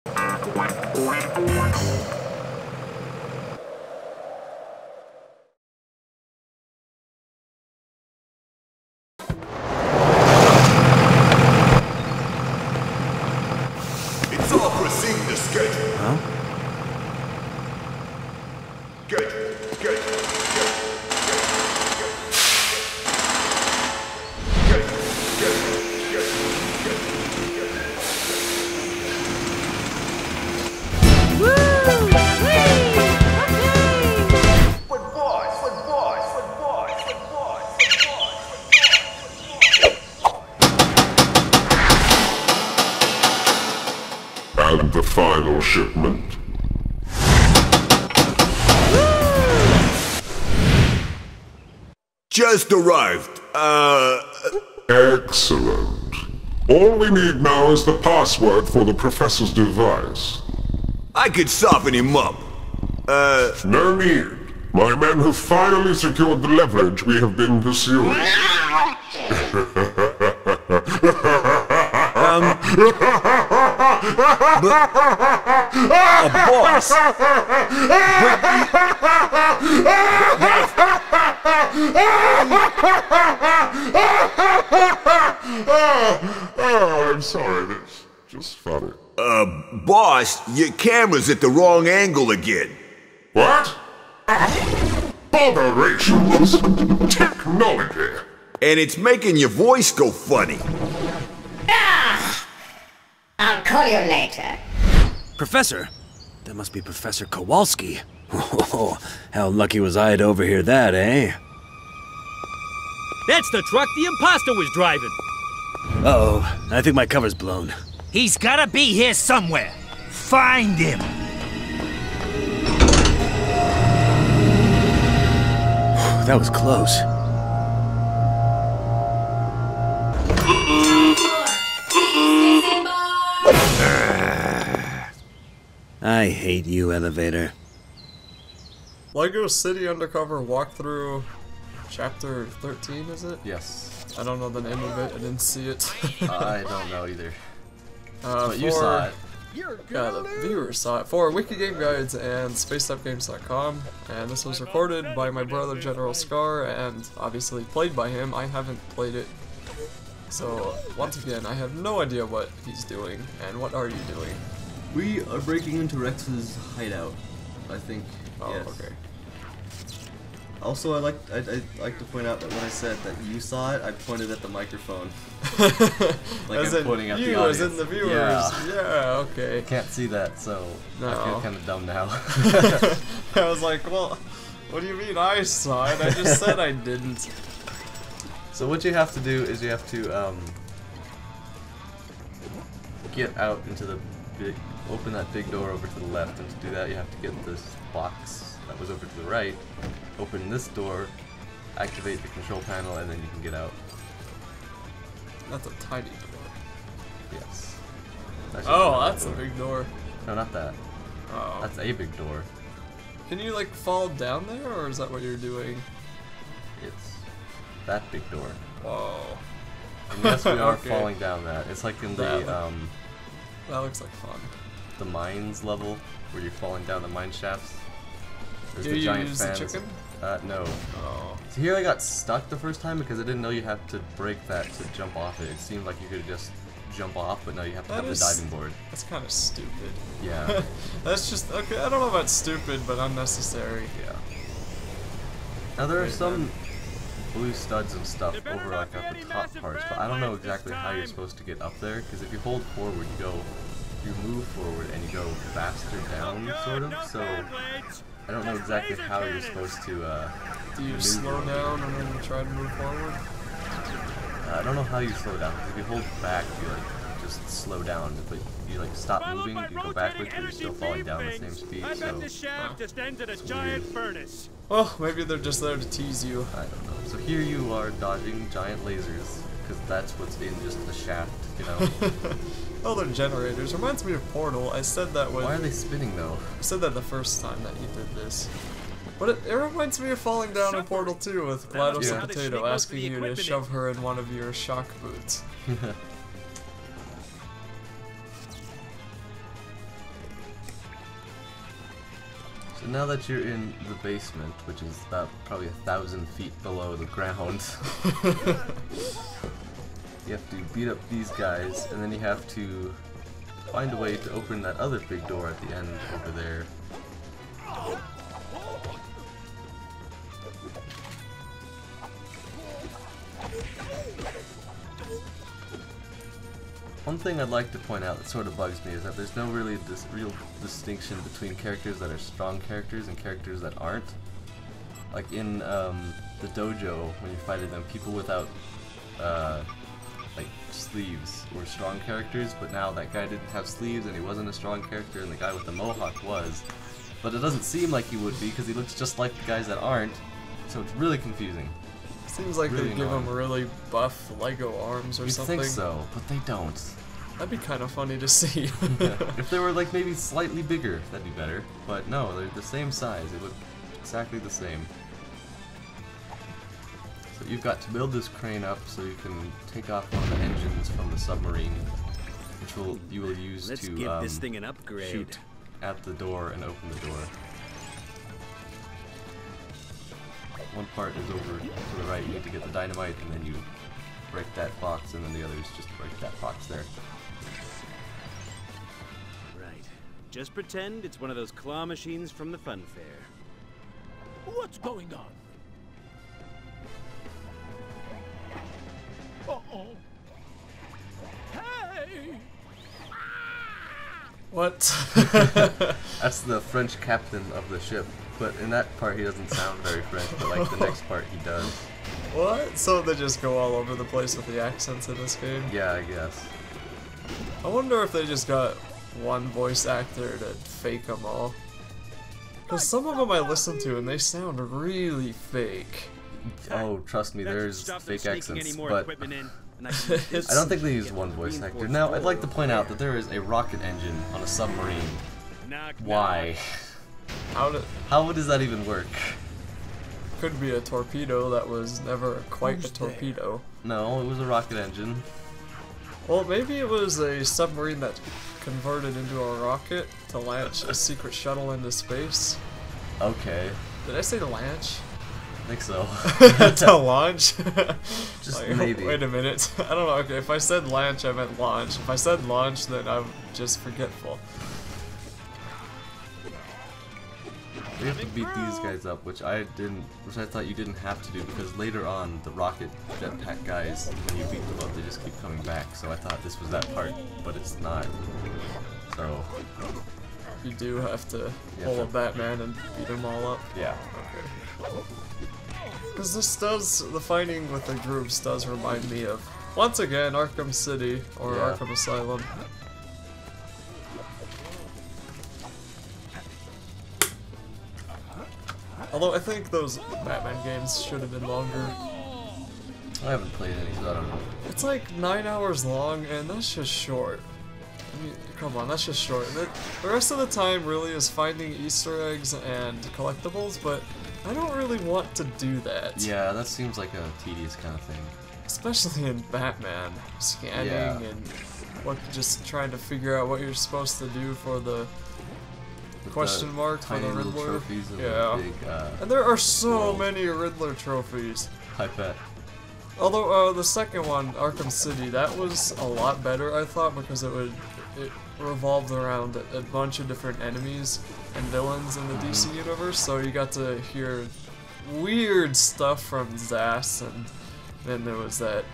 It's all proceeding to schedule. Huh? And the final shipment. Just arrived. Excellent. All we need now is the password for the professor's device. I could soften him up. No need. My men have finally secured the leverage we have been pursuing. Boss! Oh, I'm sorry, that's just funny. Boss, your camera's at the wrong angle again. What? Botherations! Technology! And it's making your voice go funny. I'll call you later. Professor? That must be Professor Kowalski. Oh, how lucky was I to overhear that, eh? That's the truck the imposter was driving. Uh-oh, I think my cover's blown. He's gotta be here somewhere. Find him. That was close. I hate you, elevator. LEGO City Undercover walkthrough, chapter 13, is it? Yes. I don't know the name of it, I didn't see it. I don't know either. But you saw it. Yeah, the viewers saw it. For Wiki Game Guides and SpacedUpGames.com, and this was recorded by my brother General Scar, and obviously played by him. I haven't played it. So, once again, I have no idea what he's doing, and what are you doing? We are breaking into Rex's hideout, I think. Oh, yes. okay. Also, I'd like to point out that when I said that you saw it, I pointed at the microphone. Like as I'm in pointing at you, the audience. as in the viewers. Yeah, Okay. Can't see that, so I feel kind of dumb now. I was like, well, what do you mean I saw it? I just said I didn't. So what you have to do is you have to get out into the open that big door over to the left, and to do that you have to get this box that was over to the right, open this door, activate the control panel, and then you can get out. That's a tiny door. Yes. Oh, that's a big door. No, not that. Oh. That's a big door. Can you like fall down there, or is that what you're doing? It's that big door. Whoa. And yes, we are Okay. falling down that. It's like in the That looks like fun. the mines level where you're falling down the mine shafts. There's Do the you giant use fans. the chicken? No. Oh. So here I got stuck the first time because I didn't know you had to break that to jump off it. It seemed like you could just jump off, but no, you have to have the diving board. That's kind of stupid. Yeah. That's just, okay, I don't know about stupid, but unnecessary. Yeah. Now there are some blue studs and stuff over like at the top parts, but I don't know exactly how you're supposed to get up there, because if you hold forward, you move forward and you go faster down, sort of, so I don't know exactly how you're supposed to, Do you slow down and then try to move forward? I don't know how you slow down, because if you hold back, you like just slow down, but you like stop moving, you go backwards, but you're still falling down the same speed, so it's weird. Well, maybe they're just there to tease you. I don't know. So here you are dodging giant lasers, because that's what's in just the shaft, you know? Oh, they're generators. Reminds me of Portal. I said that when... Why are they spinning though? I said that the first time that you did this. But it reminds me of falling down in Portal 2 with GLaDOS Yeah. and Potato asking you to shove her in one of your shock boots. now that you're in the basement, which is about probably 1,000 feet below the ground, you have to beat up these guys, and then you have to find a way to open that other big door at the end over there. One thing I'd like to point out that sort of bugs me is that there's no really real distinction between characters that are strong characters and characters that aren't. Like in the dojo, when you fight them, people without like sleeves were strong characters, but now that guy didn't have sleeves and he wasn't a strong character, and the guy with the mohawk was. But it doesn't seem like he would be because he looks just like the guys that aren't, so it's really confusing. Seems like Really they give him really buff Lego arms or You'd something. think so, but they don't. That'd be kind of funny to see. Yeah. If they were like maybe slightly bigger, that'd be better. But no, they're the same size. They look exactly the same. So you've got to build this crane up so you can take off one of the engines from the submarine, which you will use Let's to give this thing an upgrade. shoot at the door and open the door. One part is over to the right. You need to get the dynamite, and then you break that box, and then the other is just break that box there. Right. Just pretend it's one of those claw machines from the fun fair. What's going on? Uh-oh. Hey! What? That's the French captain of the ship, but in that part he doesn't sound very French, but like the next part he does. What? So they just go all over the place with the accents in this game? Yeah, I guess. I wonder if they just got one voice actor to fake them all. Because some of them I listen to and they sound really fake. Oh, trust me, there's fake accents, but I I don't think they use one voice actor. Now, I'd like to point out that there is a rocket engine on a submarine. Why? How does that even work? Could be a torpedo that was never quite a torpedo. No, it was a rocket engine. Well, maybe it was a submarine that converted into a rocket to launch a secret shuttle into space. Okay, Did I say launch? I think so. To launch? Just Like, maybe. Wait a minute. I don't know. Okay, if I said launch, I meant launch. If I said launch, then I'm just forgetful. We have to beat these guys up, which I thought you didn't have to do, because later on, the rocket jetpack guys, when you beat them up, they just keep coming back, so I thought this was that part, but it's not. So, You do have to pull a Batman and beat them all up. yeah. Okay. Because this does, the fighting with the groups does remind me of, once again, Arkham City, or Yeah. Arkham Asylum. Although I think those Batman games should have been longer. I haven't played any, so I don't know. It's like 9 hours long, and that's just short. I mean, come on, that's just short. The rest of the time really is finding Easter eggs and collectibles, but I don't really want to do that. Yeah, that seems like a tedious kind of thing. Especially in Batman. Scanning Yeah. and just trying to figure out what you're supposed to do for the With question the mark for tiny the little Riddler. trophies and Yeah. the big, And there are so world. many Riddler trophies. I bet. Although the second one, Arkham City, that was a lot better, I thought, because it revolved around a bunch of different enemies and villains in the DC universe, so you got to hear weird stuff from Zsasz, and then there was that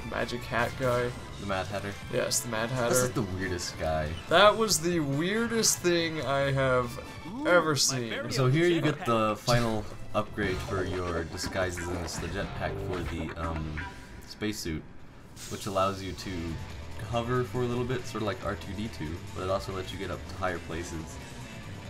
magic hat guy. The Mad Hatter. Yes, the Mad That's Hatter. like the weirdest guy. That was the weirdest thing I have ever seen. So here you get the final upgrade for your disguises, and it's the jetpack for the spacesuit, which allows you to hover for a little bit, sort of like R2-D2, but it also lets you get up to higher places.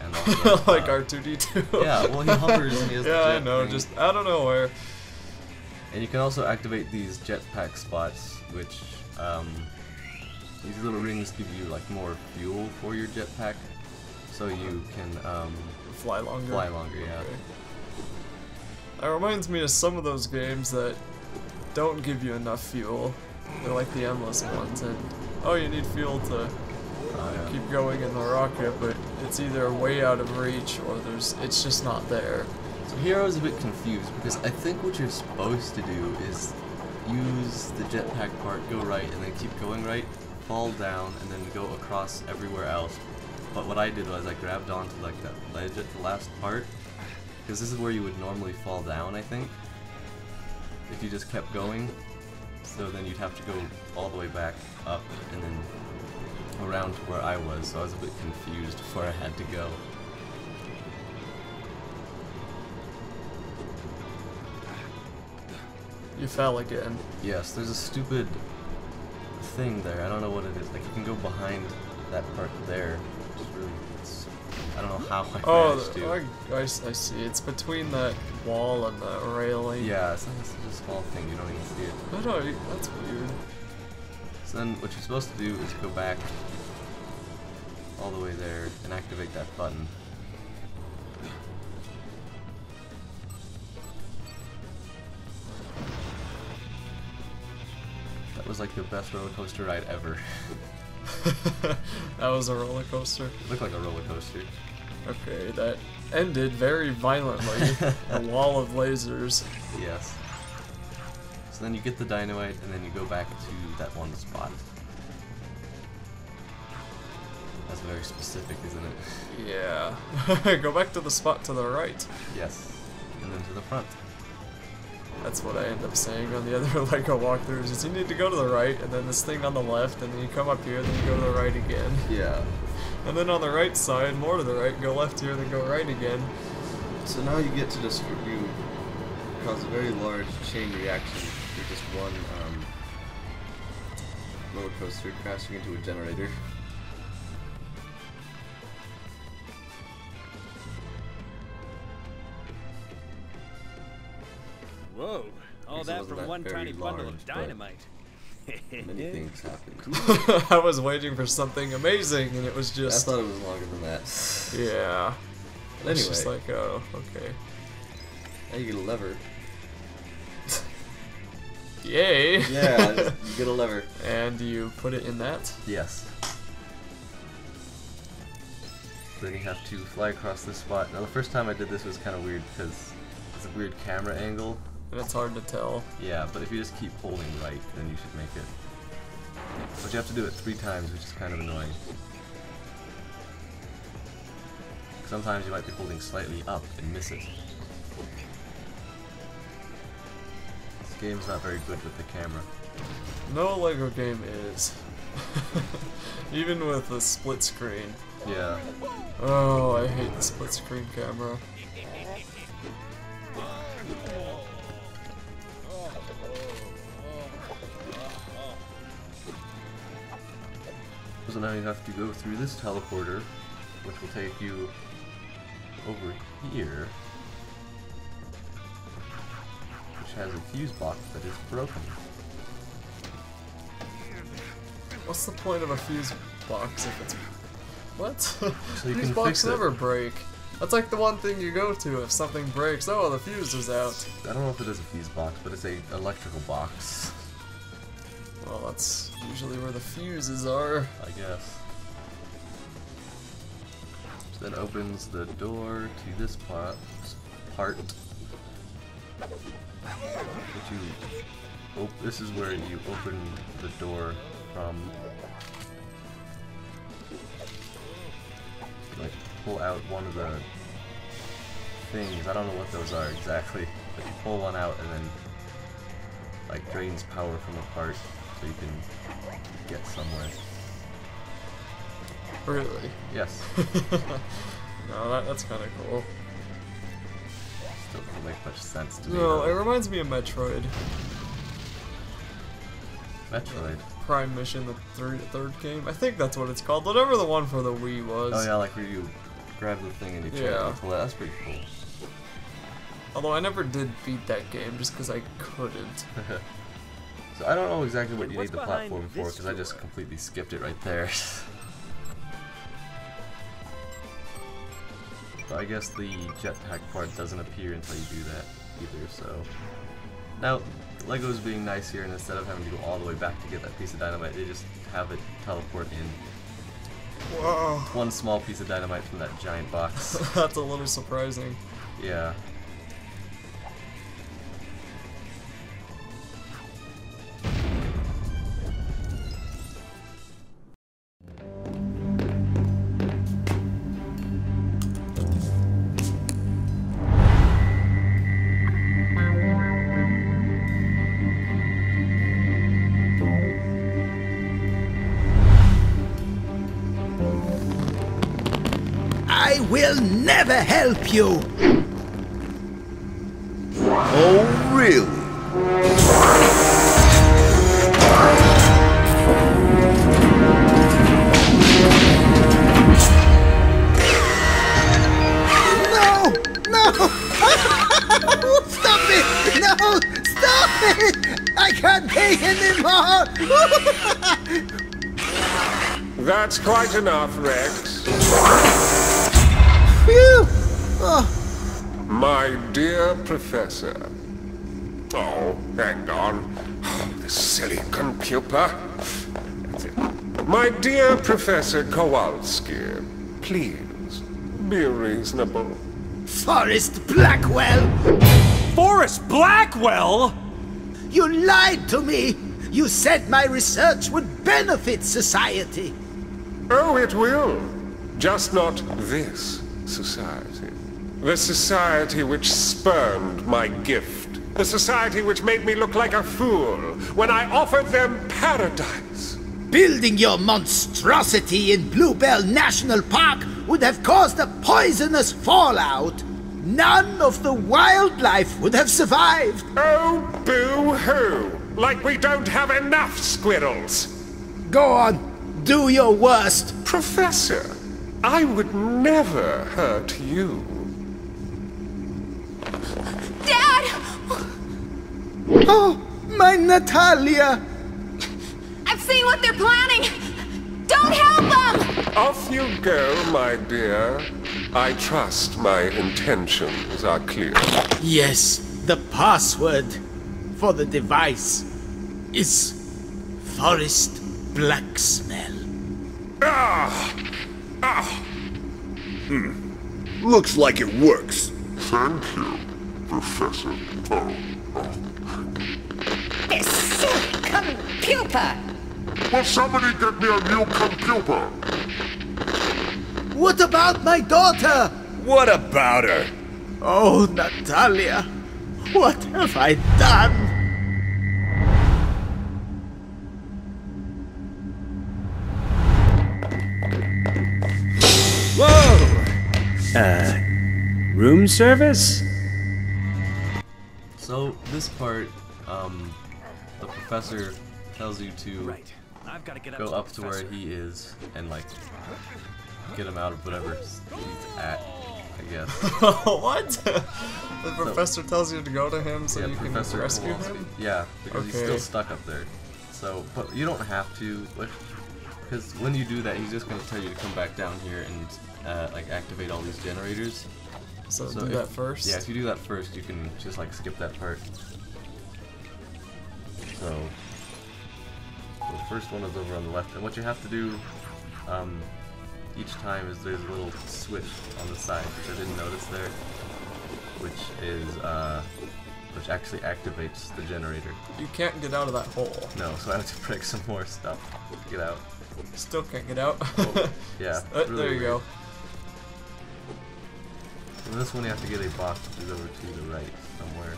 And also, Like R2-D2. yeah, well he hovers and he has the Yeah, jet I know, thing. just out of nowhere. And you can also activate these jetpack spots, which these little rings give you like more fuel for your jetpack, so you can Fly longer. fly longer. Yeah. Okay. That reminds me of some of those games that don't give you enough fuel. They're like the endless ones, and oh, you need fuel to keep going in the rocket, but it's either way out of reach or it's just not there. So here I was a bit confused because I think what you're supposed to do is use the jetpack part, go right, and then keep going right, fall down, and then go across everywhere else. But what I did was I grabbed onto like that ledge at the last part, because this is where you would normally fall down, I think, if you just kept going. So then you'd have to go all the way back up and then around to where I was, so I was a bit confused where I had to go. You fell again. Yes, there's a stupid thing there. I don't know what it is. Like, you can go behind that part there. Which is really, I don't know how I managed to. I see. It's between that wall and the railing. Yeah, it's such a small thing. You don't even see it. I know, that's weird. So then what you're supposed to do is go back all the way there and activate that button. That was like the best roller coaster ride ever. That was a roller coaster. It looked like a roller coaster. Okay, that ended very violently. A wall of lasers. Yes. So then you get the dynamite and then you go back to that one spot. That's very specific, isn't it? Yeah. Go back to the spot to the right. Yes. And then to the front. That's what I end up saying on the other LEGO walkthroughs, is you need to go to the right, and then this thing on the left, and then you come up here, and then you go to the right again. Yeah. And then on the right side, more to the right, go left here, then go right again. So now you get to you cause a very large chain reaction through just one roller coaster crashing into a generator. Whoa, all Because it that wasn't from that one very tiny bundle large, of but dynamite. Many things happened. I was waiting for something amazing, and it was I just... thought it was longer than that. Yeah. But It's anyway, just like, oh, okay. now you get a lever. Yay! Yeah, you get a lever. And you put it in that? Yes. Then you have to fly across this spot. Now the first time I did this was kind of weird because it's a weird camera angle. And it's hard to tell. Yeah, but if you just keep holding right, then you should make it. But you have to do it 3 times, which is kind of annoying. Sometimes you might be holding slightly up and miss it. This game's not very good with the camera. No LEGO game is. Even with the split screen. Yeah. Oh, I hate the split screen camera. So now you have to go through this teleporter, which will take you over here, which has a fuse box that is broken. What's the point of a fuse box if it's... What? So you Fuse can box fix it. never break. That's like the one thing you go to if something breaks. Oh, the fuse is out. I don't know if it is a fuse box, but it's a electrical box, Well, that's usually where the fuses are. I guess. So that opens the door to this part, which you this is where you open the door from. Like, pull out one of the things. I don't know what those are exactly, but you pull one out and then like drains power from a part so you can get somewhere. Really? Yes. No, that's kind of cool. Still doesn't make much sense to me. No, it though. reminds me of Metroid. Metroid. Prime Mission, the third game. I think that's what it's called. Whatever the one for the Wii was. Oh yeah, like where you grab the thing and you turn it Yeah. and pull it. That's pretty cool. Although I never did beat that game just because I couldn't. So I don't know exactly what you What's need the behind platform for this because I just door? completely skipped it right there. But I guess the jetpack part doesn't appear until you do that either, so... Now, LEGO's being nice here, and instead of having to go all the way back to get that piece of dynamite, they just have it teleport in. Whoa. One small piece of dynamite from that giant box. That's a little surprising. Yeah. I will never help you! Oh, really? No! No! Stop it! No! Stop it! I can't take anymore! That's quite enough, Rex. Phew! Oh. My dear Professor. Oh, hang on. Oh, this silly computer. My dear Professor Kowalski, please, be reasonable. Forrest Blackwell! Forrest Blackwell? You lied to me! You said my research would benefit society! Oh, it will. Just not this society. The society which spurned my gift. The society which made me look like a fool when I offered them paradise. Building your monstrosity in Bluebell National Park would have caused a poisonous fallout. None of the wildlife would have survived. Oh, boo-hoo! Like we don't have enough squirrels! Go on, do your worst. Professor, I would never hurt you. Dad! Oh, my Natalia! I've seen what they're planning! Don't help them! Off you go, my dear. I trust my intentions are clear. Yes, the password for the device is Forest Blacksmell. Looks like it works. Thank you, Professor. This silly computer! Will somebody get me a new computer? What about my daughter? What about her? Oh, Natalia, what have I done? Whoa! Room service? So this part, the professor tells you to go up to where he is and like get him out of whatever he's at, I guess. What? The professor tells you to go to him so Yeah, you can Professor rescue Kowalski. him? Yeah, because he's Okay. still stuck up there. So, but you don't have to, because when you do that, he's just going to tell you to come back down here and like activate all these generators. So do if- that first? Yeah, if you do that first, you can just like skip that part. So the first one is over on the left, and what you have to do each time is there's a little switch on the side, which I didn't notice there, which is which actually activates the generator. You can't get out of that hole. No, so I have to break some more stuff to get out. Still can't get out. Yeah, There really you go. weird. And this one you have to get a box which is over to the right somewhere.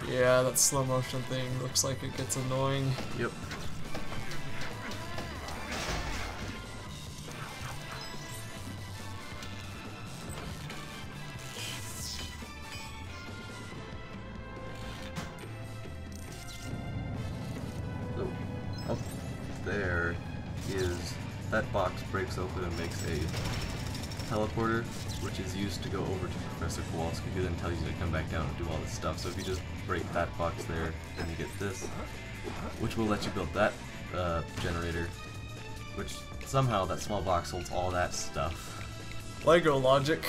Yeah, that slow motion thing looks like it gets annoying. Yep. So, up there is, that box breaks open and makes a teleporter, which is used to go over to Professor Kowalski, who then tells you to come back down and do all this stuff. So if you just break that box there, then you get this, which will let you build that generator, which somehow that small box holds all that stuff. Lego logic.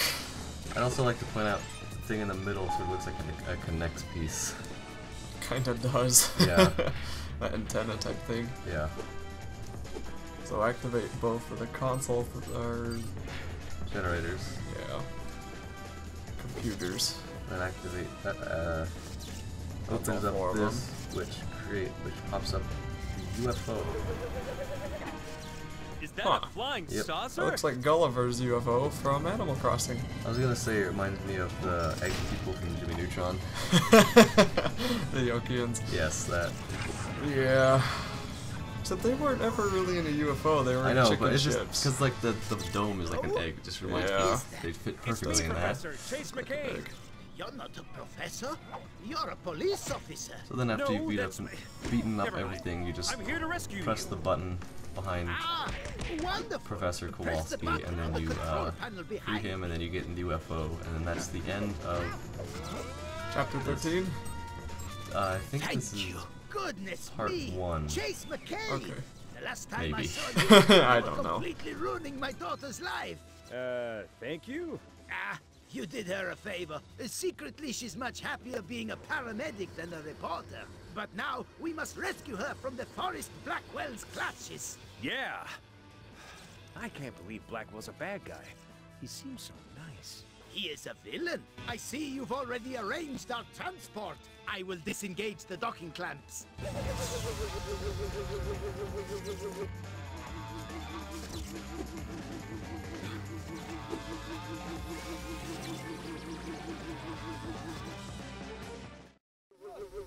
I'd also like to point out the thing in the middle so it looks like a connects piece. Kinda does. Yeah. That antenna type thing. Yeah. So activate both of the console or Generators. yeah. Computers. Then activate that That's opens all up four of this, which pops up the UFO. Is that Huh. a flying Yep. saucer? That looks like Gulliver's UFO from Animal Crossing. I was gonna say it reminds me of the egg people from Jimmy Neutron. The Yokians. Yes, that. Yeah. Except they weren't ever really in a UFO, they were I in know, chicken but it's ships. just because like the dome is like an egg. It just reminds Yeah. me they fit perfectly in that. Professor Chase McCabe. You're not a professor. You're a police officer. So then after No, you've that's beaten up Never mind. everything, you just I'm here to rescue press you. the button behind Ah, wonderful. Professor Press the Kowalski, button and on then the you control panel free behind him, and then you get in the UFO, and then that's the end of. Chapter 13? I think Thank this is. you. Goodness part me. 1. Chase McCabe. Okay. The last time I Maybe. saw you, I you were don't know. completely ruining my daughter's life. Thank you. Ah, you did her a favor. Secretly, she's much happier being a paramedic than a reporter. But now, we must rescue her from the Forest Blackwell's clutches. Yeah. I can't believe Blackwell's a bad guy. He seems so nice. He is a villain. I see you've already arranged our transport. I will disengage the docking clamps.